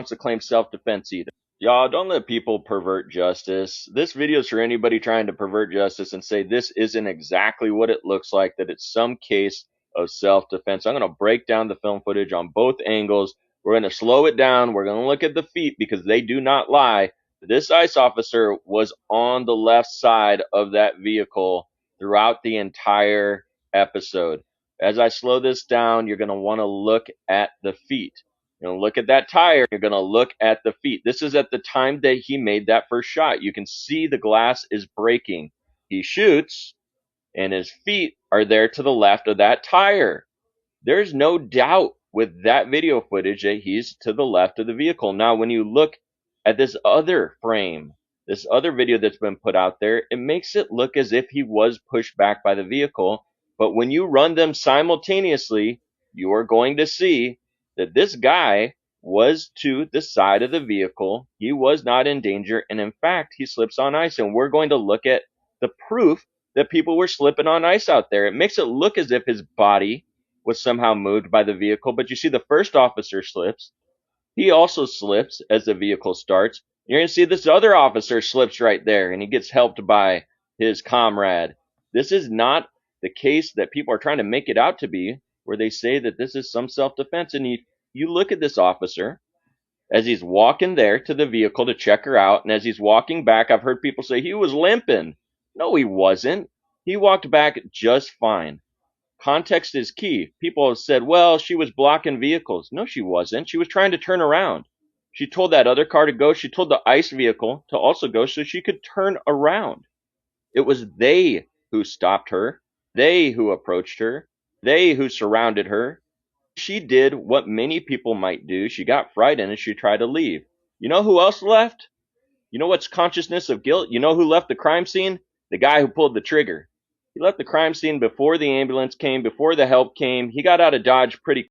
wants to claim self-defense either. Y'all, don't let people pervert justice. This video is for anybody trying to pervert justice and say this isn't exactly what it looks like, that it's some case of self-defense. I'm going to break down the film footage on both angles. We're going to slow it down. We're going to look at the feet because they do not lie. This ICE officer was on the left side of that vehicle throughout the entire episode. As I slow this down, you're going to want to look at the feet. You're going to look at that tire. You're going to look at the feet. This is at the time that he made that first shot. You can see the glass is breaking. He shoots, and his feet are there to the left of that tire. There's no doubt with that video footage that he's to the left of the vehicle. Now, when you look at this other frame, this other video that's been put out there, it makes it look as if he was pushed back by the vehicle. But when you run them simultaneously, you are going to see that this guy was to the side of the vehicle. He was not in danger. And in fact, he slips on ice. And we're going to look at the proof that people were slipping on ice out there. It makes it look as if his body was somehow moved by the vehicle. But you see the first officer slips. He also slips as the vehicle starts. You're going to see this other officer slips right there, and he gets helped by his comrade. This is not the case that people are trying to make it out to be, where they say that this is some self-defense. And you look at this officer as he's walking there to the vehicle to check her out, and as he's walking back, I've heard people say he was limping. No, he wasn't. He walked back just fine. Context is key. People have said, well, she was blocking vehicles. No, she wasn't. She was trying to turn around. She told that other car to go. She told the ICE vehicle to also go so she could turn around. It was they who stopped her. They who approached her. They who surrounded her. She did what many people might do. She got frightened and she tried to leave. You know who else left? You know what's consciousness of guilt? You know who left the crime scene? The guy who pulled the trigger. He left the crime scene before the ambulance came, before the help came. He got out of Dodge pretty